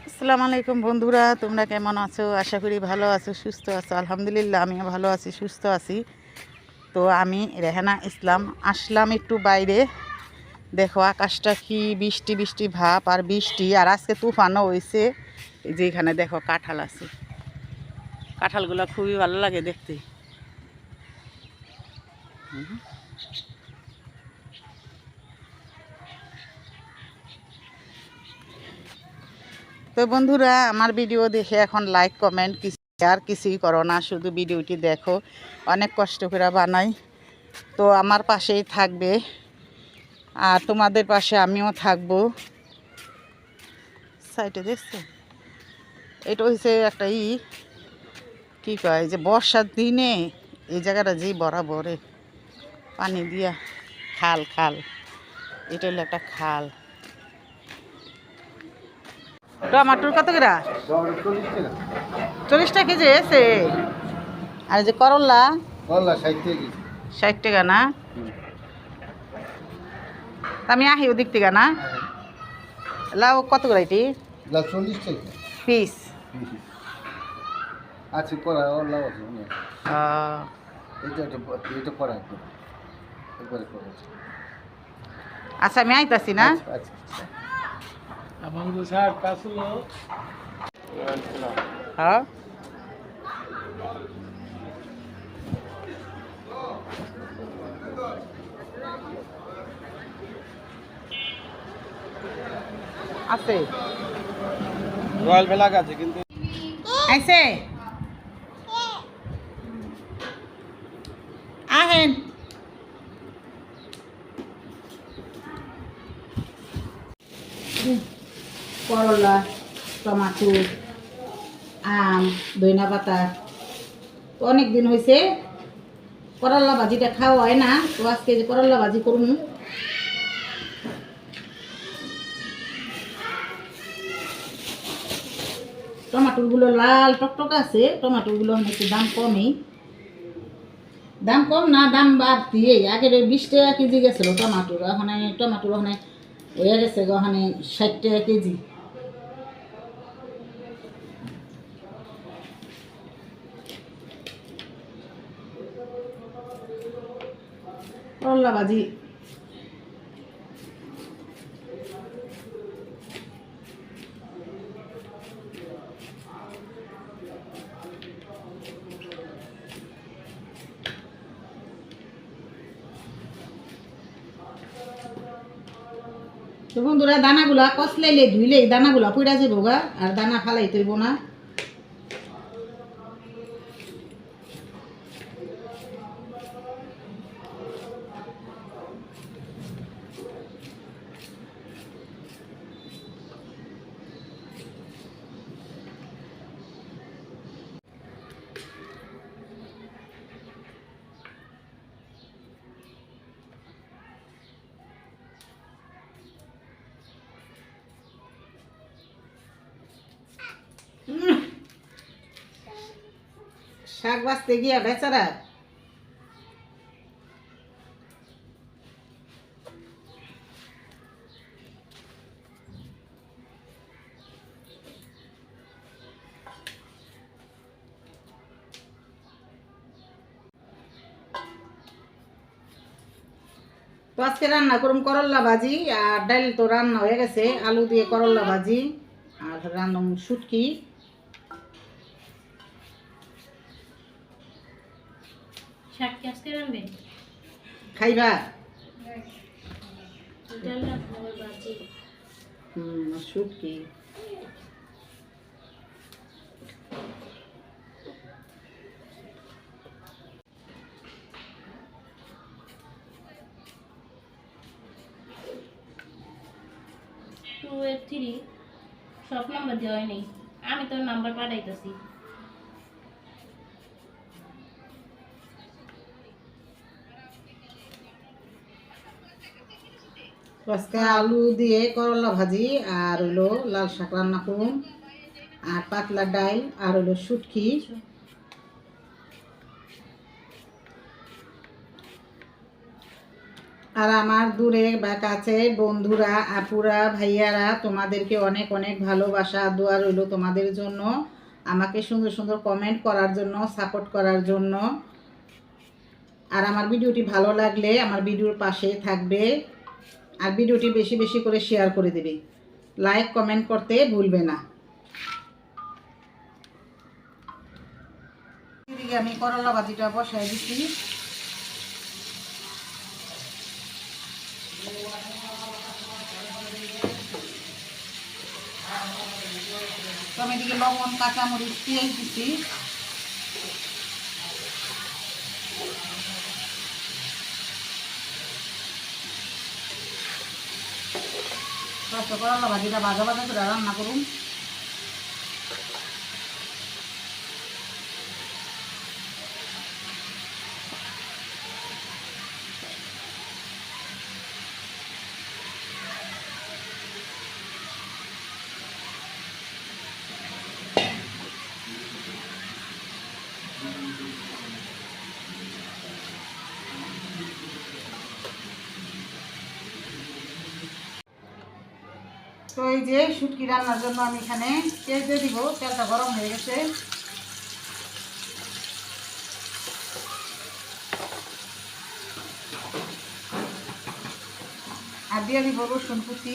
আসসালামু আলাইকুম বন্ধুরা, তোমরা কেমন আছো? আশা করি ভালো আছো, সুস্থ আছো। আলহামদুলিল্লাহ আমিও ভালো আছি, সুস্থ আছি। তো আমি রেহানা ইসলাম আসলাম একটু বাইরে। দেখো আকাশটা কি বৃষ্টি বৃষ্টি ভাব, আর বৃষ্টি, আর আজকে তুফানও হয়েছে। এই যে এখানে দেখো কাঁঠাল আছে, কাঁঠালগুলো খুবই ভালো লাগে দেখতে। তো বন্ধুরা, আমার ভিডিও দেখে এখন লাইক কমেন্ট কিছু আর কিছুই করো না, শুধু ভিডিওটি দেখো। অনেক কষ্ট করে বানাই, তো আমার পাশেই থাকবে, আর তোমাদের পাশে আমিও থাকবো। সাইডে দেখছো, এটা হচ্ছে একটা কি কয় যে বর্ষার দিনে এই জায়গাটা যেই বরাবরে পানি দিয়া খাল খাল, এটা হলো একটা খাল। টমাটোর কত করে? 40 টাকা কেজি এসে। আর যে করল্লা 60 টাকা না? আমি আহি ওদিক থেকে না। লাউ কত করে এটি? 40 টাকা পিস। আছে করা লাভ আছে এটা করা একবারে করা আচ্ছা আমি আইতাছি না। আচ্ছা হ্যাঁ আছে, রয়্যাল বেলাগ আছে কিন্তু আইছে আহেন। করলা, টমাটো, আম, ধনিয়া পাতা, তো অনেক দিন হয়েছে করলা ভাজিটা খাওয়া হয় না, তো আজকে যে করলা ভাজি করুন। টমাটোগুলো লাল টকটক আছে, টমাটোগুলো একটু দাম কমই, দাম কম না দাম বাড়তি। আগে 20 টাকা কেজি গেছিলো টমাটোর, ওখানে টমাটোর ওখানে হয়ে গেছে ওখানে 60 টাকা কেজি। করলা ভাজি তো বন্ধুরা, দানাগুলা কষলাইলে ধুইলে দানাগুলা পইরা যাবো গা, আর দানা ফালাই তৈব না। শাক বাঁচতে গিয়া বেচারা তো আজকে রান্না করুন করল্লা ভাজি, আর ডাল তো রান্না হয়ে গেছে, আলু দিয়ে করল্লা ভাজি, আর রান্না শুটকি। খাইবা? শুটকি সব নাম্বার দেওয়া নেই, আমি তোর নাম্বার পাঠাইতেছি। আজকে আলু দিয়ে করলা ভাজি, আর হইলো লাল শাক রান্না করুন, আর পাতলা ডাল, আর হইলো শুটকি। আর আমার দূরে বা কাছে বন্ধুরা, আপুরা, ভাইয়ারা, তোমাদেরকে অনেক অনেক ভালোবাসা, দোয়া রইল তোমাদের জন্য, আমাকে সুন্দর সুন্দর কমেন্ট করার জন্য, সাপোর্ট করার জন্য। আর আমার ভিডিওটি ভালো লাগলে আমার ভিডিওর পাশে থাকবে, আর ভিডিওটি বেশি বেশি করে শেয়ার করে দেবে, লাইক কমেন্ট করতে ভুলবে না। এদিকে আমি করলা ভাজিটা বসাই দিচ্ছি। তো আমি এদিকে লবণ, কাঁচামরিচ, পেঁয়াজ দিচ্ছি। করলা ভাজিটা ভাজা ভাজা করে রান্না করুন। তো এই যে শুটকি রান্নার জন্য আমি এখানে তেল দিয়ে দিব। তেলটা গরম হয়ে গেছে। আর দিয়ে দিব রসুন কুচি।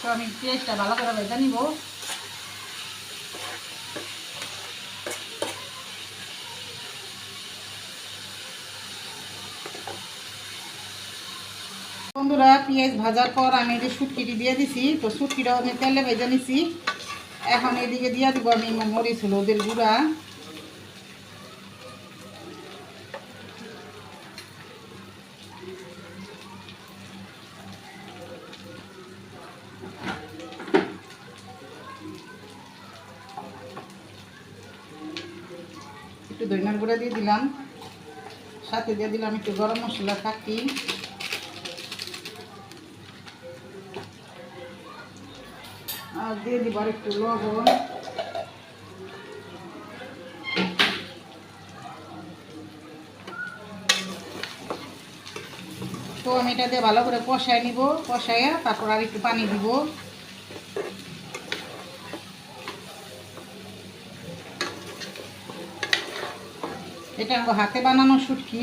তো আমি পেঁয়াজটা ভালো করে ভেজে নিব। বন্ধুরা, পেঁয়াজ ভাজার পর আমি এই শুটকিটি দিয়ে দিছি। তো শুটকিটাও আমি তেলে ভেজে নিছি। এখন এদিকে দিয়ে দিব আমি মরিচ, হলুদের গুঁড়া, একটু ধনিয়ার গুঁড়া দিয়ে দিলাম, সাথে দিয়ে দিলাম একটু গরম মশলা কাটি, আর দিয়ে দিব আর একটু লবণ। তো আমি এটা দিয়ে ভালো করে কষাই নিব। কষাইয়া তারপর আর একটু পানি দিব। এটা আমার হাতে বানানো শুটকি।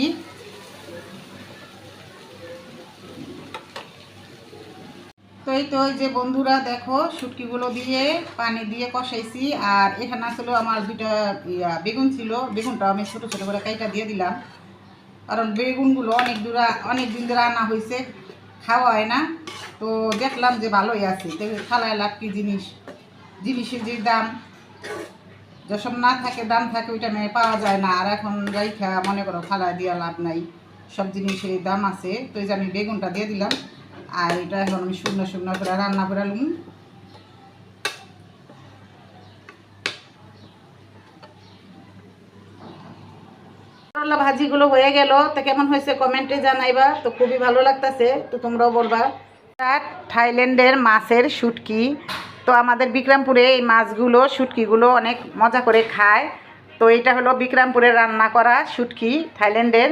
তো এই যে বন্ধুরা দেখো, শুটকিগুলো দিয়ে পানি দিয়ে কষাইছি। আর এখানে আসলে আমার দুটা বেগুন ছিল, বেগুনটা আমি ছোটো ছোটো করে কাইটা দিয়ে দিলাম। কারণ বেগুনগুলো অনেক দিন ধরে আনা হয়েছে, খাওয়া হয় না। তো দেখলাম যে ভালোই আছে। তো খালায় লাভ কি জিনিসের যে দাম, যেসব না থাকে দাম থাকে ওইটা মেয়ে পাওয়া যায় না। আর এখন রাইখা মনে করো ফালায় দিয়ে লাভ নাই, সব জিনিসের দাম আছে। তো এই যে আমি বেগুনটা দিয়ে দিলাম। আর এটা এখন আমি শুকনো শুকনো করে রান্না করে নিই। করলা ভাজিগুলো হয়ে গেল। তো কেমন হয়েছে কমেন্টে জানাইবা। তো খুবই ভালো লাগতেছে, তো তোমরাও বলবা। থাইল্যান্ডের মাছের শুটকি। তো আমাদের বিক্রমপুরে এই মাছগুলো, শুটকিগুলো অনেক মজা করে খায়। তো এটা হলো বিক্রমপুরে রান্না করা শুটকি, থাইল্যান্ডের।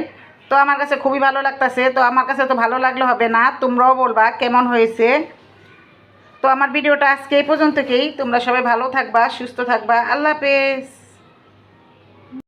তো আমার কাছে খুবই ভালো লাগতেছে। তো আমার কাছে তো ভালো লাগলে হবে না, তোমরাও বলবা কেমন হয়েছে। তো আমার ভিডিওটা আজকে এই পর্যন্তই। তোমরা সবাই ভালো থাকবা, সুস্থ থাকবা। আল্লাহ হাফেজ।